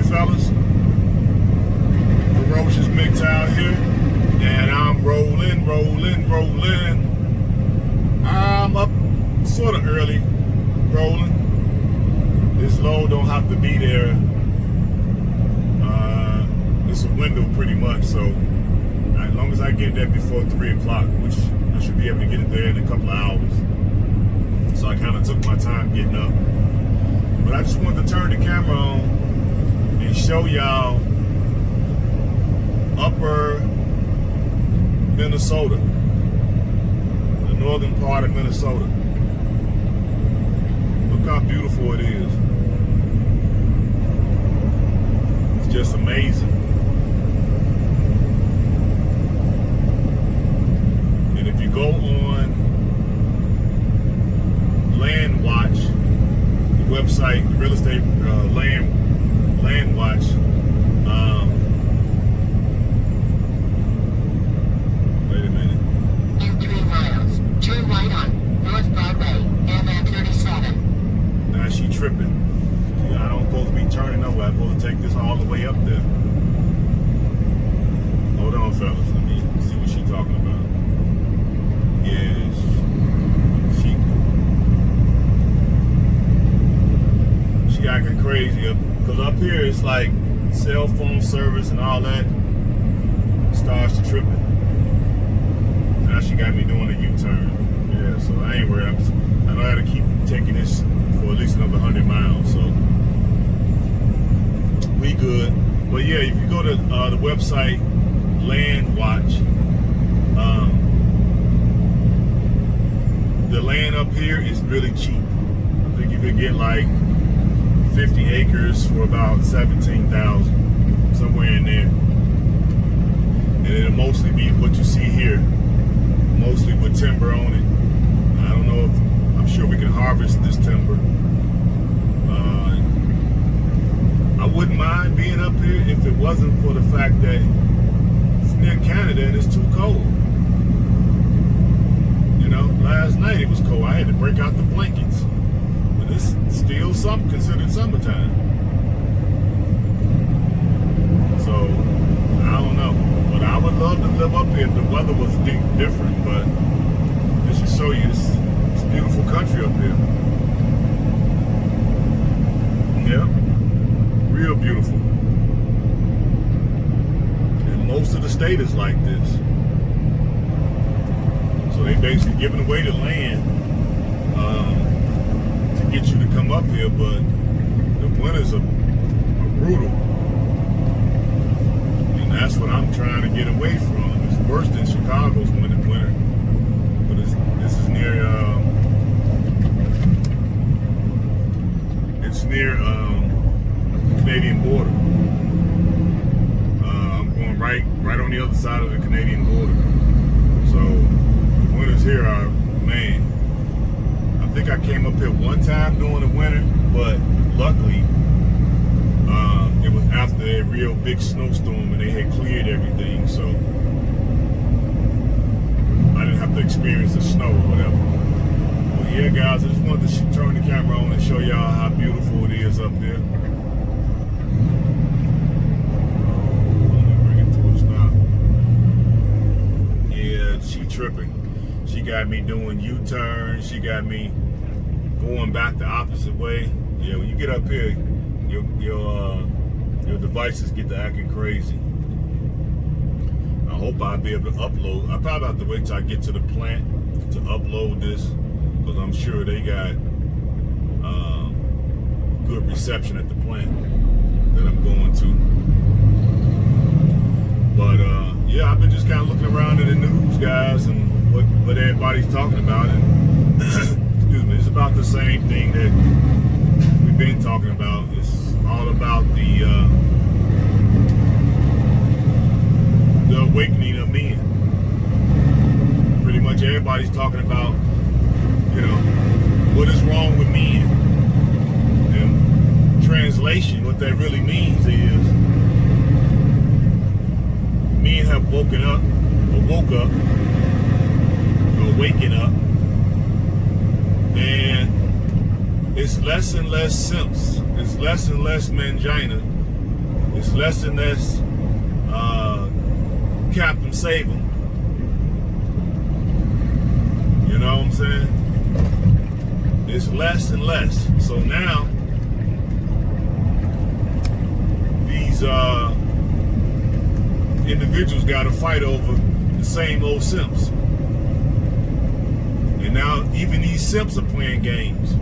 fellas? Ferocious MGTOW here, and I'm rolling. I'm up sort of early, rolling. This load don't have to be there. It's a window pretty much, so as long as I get there before 3 o'clock, which I should be able to get it there in a couple of hours. So I kind of took my time getting up. But I just wanted to turn the camera on and show y'all upper Minnesota, the northern part of Minnesota. Look how beautiful it is. It's just amazing. And if you go on Land Watch, the website, the real estate Land Watch, wait a minute. In 3 miles, turn right on North Broadway, MM37. Now she tripping. See, I don't supposed to be turning nowhere. I'm supposed to take this all the way up there. Hold on, fellas. Let me see what she's talking about. Yes. She acting crazy because up here it's like cell phone service and all that starts to tripping. Now she got me doing a U-turn. Yeah, so I ain't worried. I know how to keep taking this for at least another 100 miles, so we good. But yeah, if you go to the website Land Watch, the land up here is really cheap. I think you could get like 50 acres for about 17,000, somewhere in there. And it'll mostly be what you see here, mostly with timber on it. I don't know if, I'm sure we can harvest this timber. I wouldn't mind being up here if it wasn't for the fact that it's near Canada and it's too cold. You know, last night it was cold. I had to break out the blankets. But it's still considered summertime. So, I don't know. But I would love to live up here if the weather was different. But this should show you it's a beautiful country up here. Yeah. Real beautiful. And most of the state is like this. So they basically giving away the land to get you to come up here, but the winters are brutal. And that's what I'm trying to get away from. It's worse than Chicago's winter. But this is near it's near Canadian border. I'm going right on the other side of the Canadian border. So the winters here are, man. I think I came up here one time during the winter, but luckily it was after a real big snowstorm and they had cleared everything, so I didn't have to experience the snow or whatever. But yeah, guys, I just wanted to turn the camera on and show y'all how beautiful it is up there. Tripping. She got me doing U-turns. She got me going back the opposite way. Yeah, when you get up here, your devices get to acting crazy. I hope I'll be able to upload. I probably have to wait till I get to the plant to upload this, because I'm sure they got good reception at the plant that I'm going to. But yeah, I've been just kind of looking around in the news, guys, and what everybody's talking about. And excuse me, it's about the same thing that we've been talking about. It's all about the awakening of men. Pretty much everybody's talking about, you know, what is wrong with men. And translation, what that really means is men have woken up, or woke up, or waking up, and it's less and less simps, it's less and less mangina, It's less and less Captain Save 'em. You know what I'm saying? It's less and less. So now these individuals got to fight over the same old simps. And now even these simps are playing games.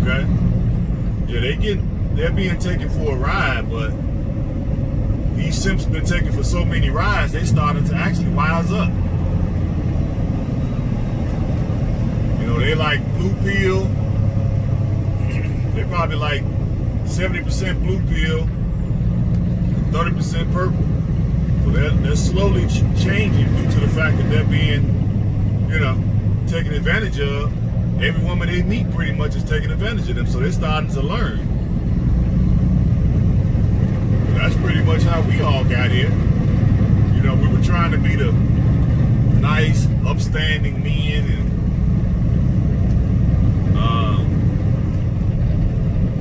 Okay? Yeah, they're being taken for a ride, but these simps been taken for so many rides, they started to actually wise up. You know, they like blue pill. They probably like 70% blue pill, 30% purple. So they're slowly changing due to the fact that they're being, you know, taken advantage of. Every woman they meet pretty much is taking advantage of them. So they're starting to learn. That's pretty much how we all got here. You know, we were trying to be the nice, upstanding men and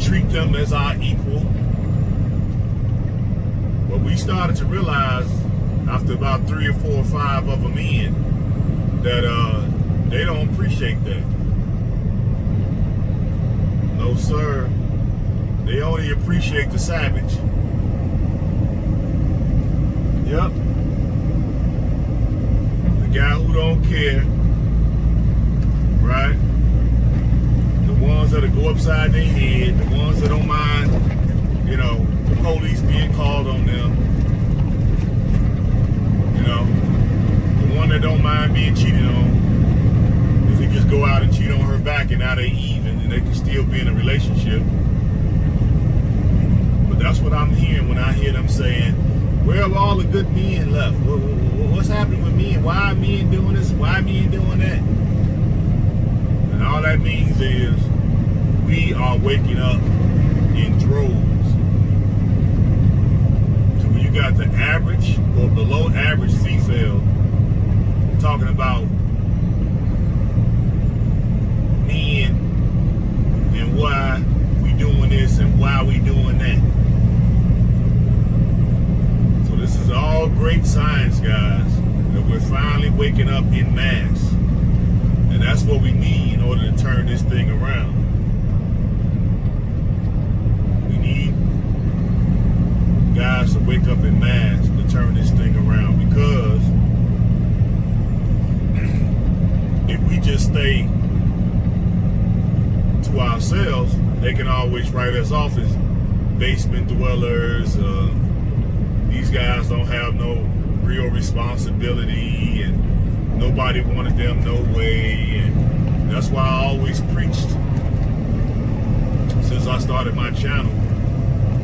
treat them as our equal. But we started to realize after about 3 or 4 or 5 other men that they don't appreciate that. No, sir. They only appreciate the savage. Yep. The guy who don't care, right? The ones that'll go upside their head, the ones that don't mind, you know, the police being called on them. You know, the one that don't mind being cheated on, because they just go out and cheat on her back and now they even and they can still be in a relationship. But that's what I'm hearing when I hear them saying, where have all the good men left? What's happening with men? Why are men doing this? Why are men doing that? And all that means is we are waking up in droves. So when you got the average or below average female talking about men and why we doing this and why we doing that. This is all great science, guys, that we're finally waking up in mass. And that's what we need in order to turn this thing around. We need guys to wake up in mass to turn this thing around, because if we just stay to ourselves, they can always write us off as basement dwellers. These guys don't have no real responsibility and nobody wanted them no way. And that's why I always preached since I started my channel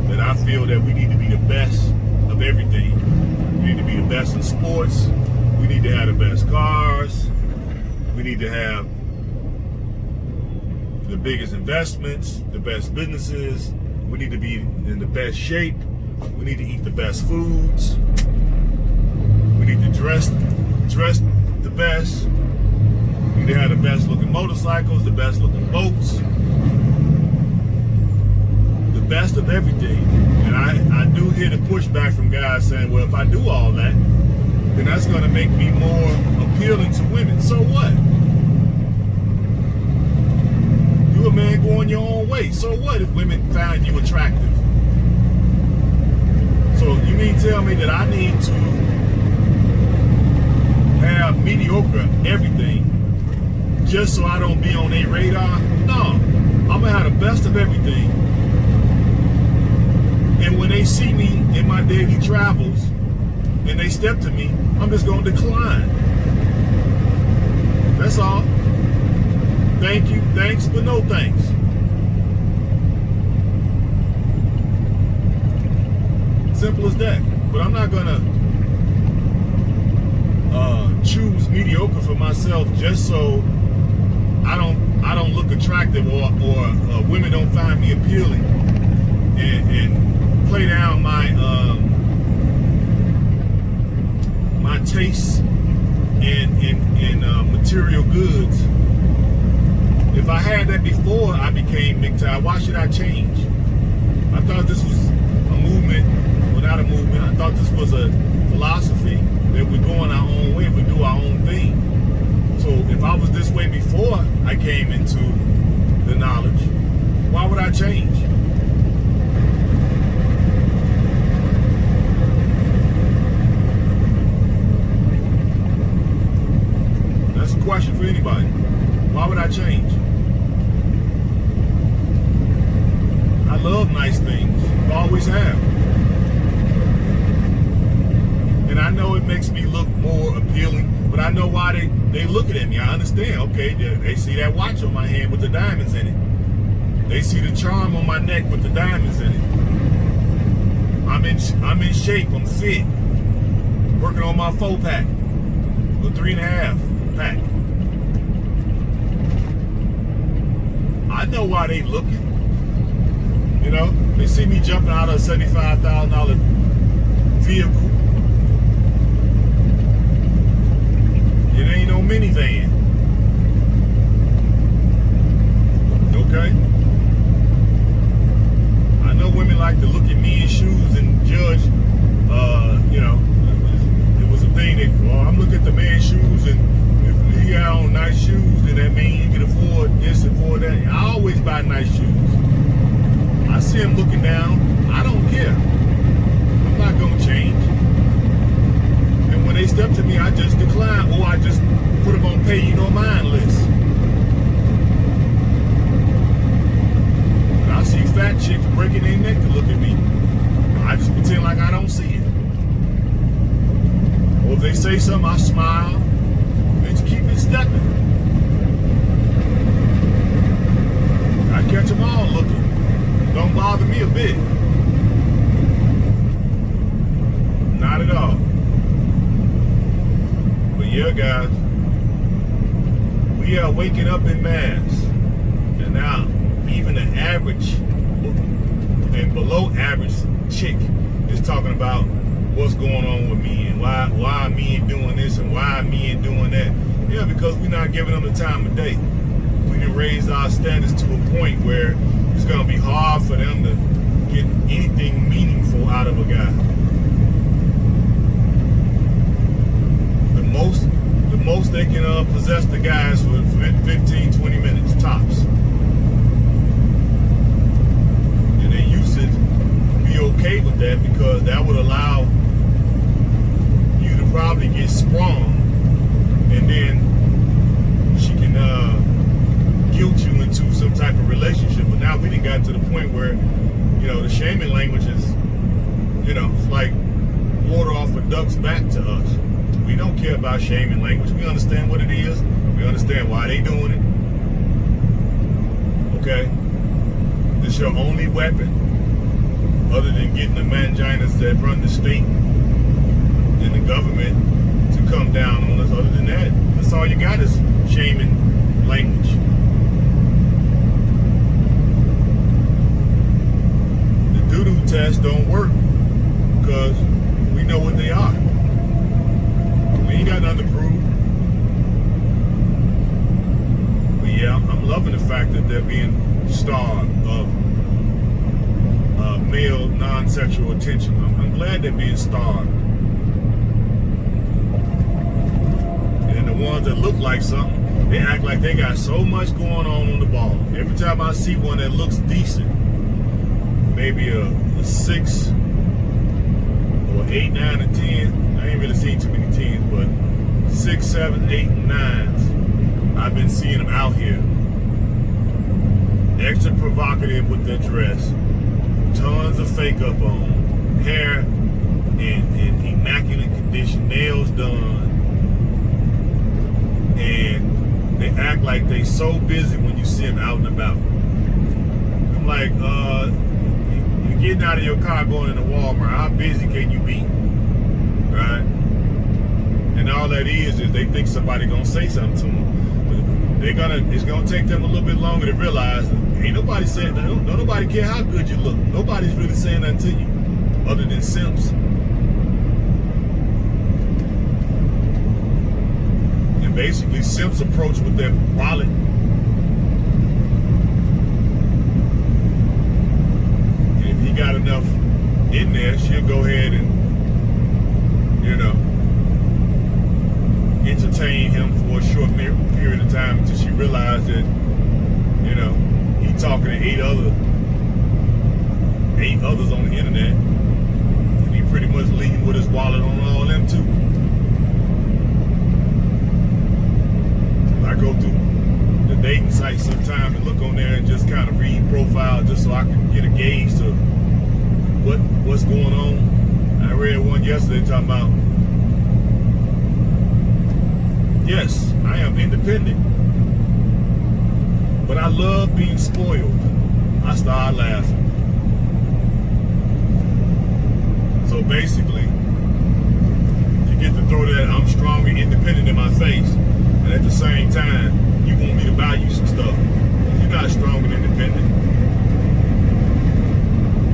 that I feel that we need to be the best of everything. We need to be the best in sports. We need to have the best cars. We need to have the biggest investments, the best businesses. We need to be in the best shape. We need to eat the best foods. We need to dress the best. We need to have the best looking motorcycles, the best looking boats, the best of everything. And I do hear the pushback from guys saying, well, if I do all that, then that's going to make me more appealing to women. So what? You a man going your own way. So what if women find you attractive? So you mean tell me that I need to have mediocre everything just so I don't be on their radar? No, I'm gonna have the best of everything. And when they see me in my daily travels and they step to me, I'm just gonna decline. That's all. Thank you, thanks, but no thanks. Simple as that. But I'm not gonna choose mediocre for myself just so I don't look attractive or women don't find me appealing and play down my my tastes in material goods. If I had that before I became MGTOW, why should I change? I thought this was a movement, well, not a movement. I thought this was a philosophy that we go on our own way, we do our own thing. So if I was this way before I came into the knowledge, why would I change? That's a question for anybody. Why would I change? I love nice things. I always have. And I know it makes me look more appealing, but I know why they looking at me. I understand. Okay, they see that watch on my hand with the diamonds in it. They see the charm on my neck with the diamonds in it. I'm in shape. I'm fit. Working on my 4-pack, or 3.5 pack. I know why they looking. You know, they see me jumping out of a $75,000 vehicle. It ain't no minivan. Okay? I know women like to look at me in shoes and judge, you know, it was a thing that, well, I'm looking at the man's shoes, and if he got on nice shoes, then that means you can afford this and afford that. I always buy nice shoes. I see him looking down. I don't care. I'm not going to change. And when they step to me, I just decline, or I just put them on pay you no mind list. And I see fat chicks breaking their neck to look at me. I just pretend like I don't see it. Or if they say something, I smile. Just keep it stepping. I catch them all looking. Don't bother me a bit. Not at all. But yeah, guys, we are waking up in mass. And now, even the average and below average chick is talking about what's going on with me and why me ain't doing this and why me ain't doing that. Yeah, because we're not giving them the time of day. We can raise our standards to a point where it's going to be hard for them to get anything meaningful out of a guy. The most they can possess the guys for 15, 20 minutes, tops. And they used to be okay with that because that would allow you to probably get sprung, and then she can guilt you into some type of relationship. But now we done got to the point where, you know, the shaming language is, you know, it's like water off a duck's back to us. We don't care about shaming language. We understand what it is. We understand why they doing it. Okay? This your only weapon, other than getting the manginas that run the state and the government to come down on us. Other than that, that's all you got is shaming language. The doo-doo tests don't work because we know what they are. We ain't got nothing to prove. But yeah, I'm loving the fact that they're being starved of male non-sexual attention. I'm glad they're being starved. And the ones that look like something, they act like they got so much going on the ball. Every time I see one that looks decent, maybe a 6 or 8, 9, or 10. I ain't really seen too many 10s, but 6, 7, 8, and 9s. I've been seeing them out here. Extra provocative with their dress. Tons of fake up on. Hair in immaculate condition. Nails done. And they act like they so busy when you see them out and about. I'm like, you're getting out of your car going into Walmart. How busy can you be? Right? And all that is they think somebody gonna say something to them. It's gonna take them a little bit longer to realize ain't nobody saying, don't nobody care how good you look. Nobody's really saying nothing to you other than simps. And basically simps approach with their wallet. And if he enough in there, she'll go ahead and, you know, entertain him for a short period of time until she realized that, you know, he talking to eight others on the internet, and he pretty much leaving with his wallet on all of them too. So I go through the dating site sometimes and look on there and just kind of read profile just so I can get a gauge to what's going on. I read one yesterday talking about, yes, I am independent, but I love being spoiled. I started laughing. So basically, you get to throw that I'm strong and independent in my face, and at the same time, you want me to buy you some stuff. You're not strong and independent.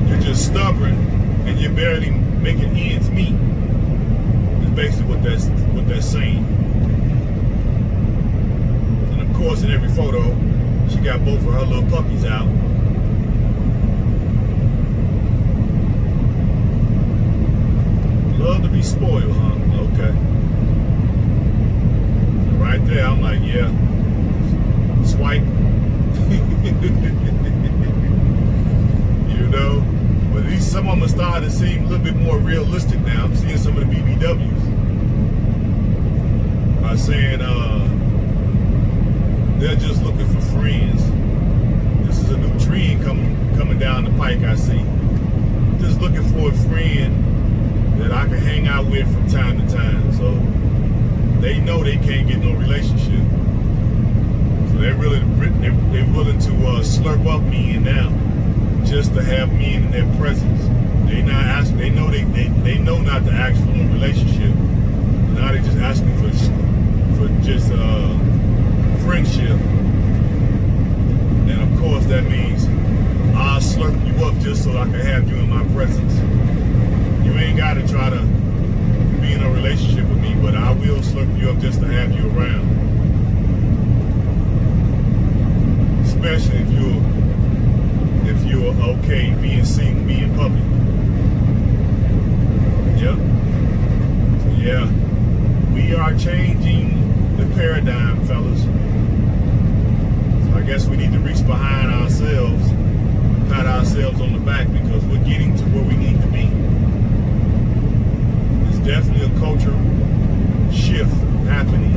You're just stubborn, and you're barely making ends meet. That's basically what that's saying. And of course, in every photo, she got both of her little puppies out. Love to be spoiled, huh? Okay. Right there, I'm like, yeah. Swipe. You know? But at least some of them are starting to seem a little bit more realistic now. I'm seeing some of the BBWs. By saying, they're just looking for friends. This is a new trend coming down the pike, I see. Just looking for a friend that I can hang out with from time to time. So they know they can't get no relationship. So they're willing to slurp up men now just to have men in their presence. They not asking. They know they know not to ask for no relationship. Now they just asking for just friendship. And of course that means I'll slurp you up just so I can have you in my presence. You ain't got to try to be in a relationship with me, but I will slurp you up just to have you around. Especially if you're okay being seen me in public. Yep. Yeah. We are changing the paradigm, fellas. So I guess we need to reach behind ourselves, pat ourselves on the back, because we're getting to where we need to be. Definitely a culture shift happening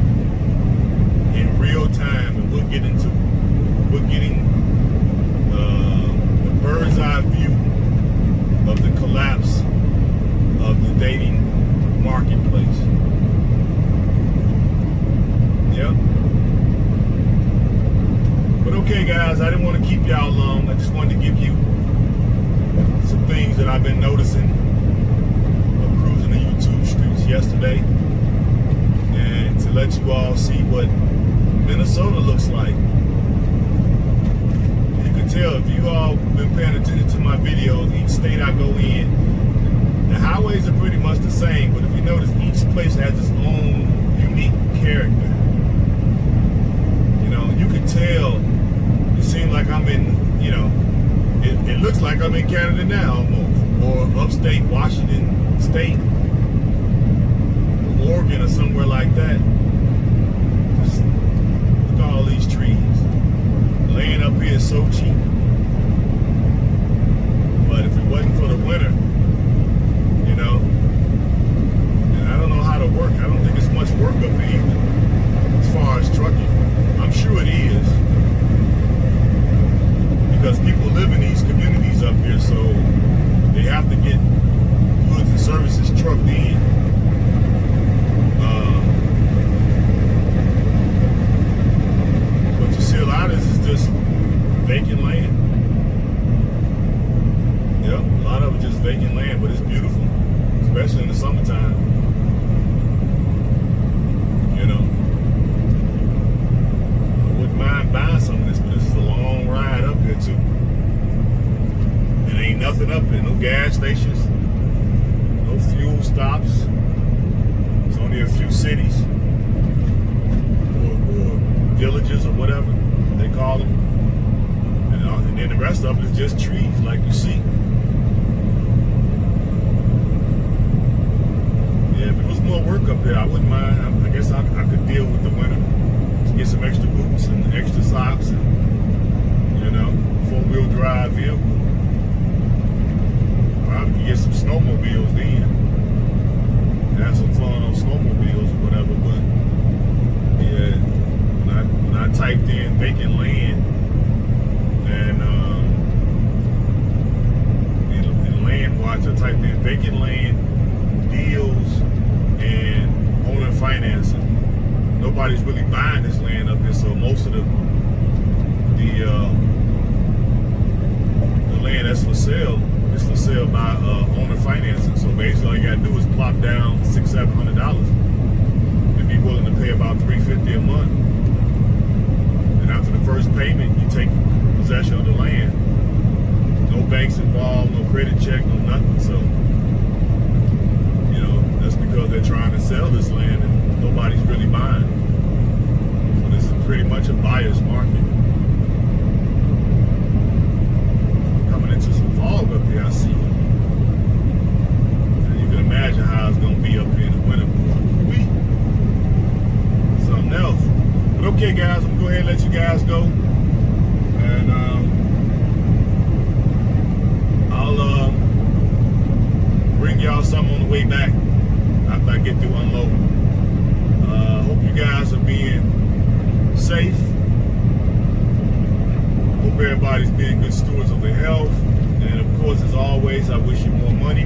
in real time, and we're getting the bird's eye view of the collapse of the dating marketplace. Yep. But okay, guys, I didn't want to keep y'all long. I just wanted to give you some things that I've been noticing streets yesterday, and to let you all see what Minnesota looks like. You can tell if you all been paying attention to my videos, each state I go in, the highways are pretty much the same, but if you notice, each place has its own unique character. You know, you can tell. It seems like I'm in, you know, it looks like I'm in Canada now almost, or upstate Washington State, Oregon, or somewhere like that. Just look at all these trees. Laying up here is so cheap. But if it wasn't for the winter, you know, and I don't know how to work. I don't think it's much work up here either, as far as trucking. I'm sure it is, because people live in these communities up here, so they have to get goods and services trucked in. But you see, a lot of this is just vacant land. Yep, a lot of it just vacant land, but it's beautiful, especially in the summertime. You know, I wouldn't mind buying some of this, but this is a long ride up here too. It ain't nothing up here, no gas stations, no fuel stops. It's only a few cities or villages or whatever they call them, and then the rest of it is just trees, like you see. I could deal with the winter. Just get some extra boots and extra socks and, you know, 4-wheel drive vehicle. I can get some snowmobiles then. Have some fun on snowmobiles or whatever, but yeah, when I typed in vacant land and in Land Watch, I typed in vacant land deals and owner financing. Nobody's really buying this land up here, so most of the land that's for sale is for sale by owner financing. So basically, all you gotta do is plop down $600-700 and be willing to pay about $350 a month. And after the first payment, you take possession of the land. No banks involved, no credit check, no nothing. So, you know, that's because they're trying to sell this land and nobody's really buying. So this is pretty much a buyer's market. Coming into some fog up here, I see. And you can imagine how it's gonna be up here in the winter. Something else. But okay, guys, I'm gonna go ahead and let you guys go. And I'll bring y'all something on the way back after I get through unloading. Hope you guys are being safe. Hope everybody's being good stewards of their health. And of course, as always, I wish you more money,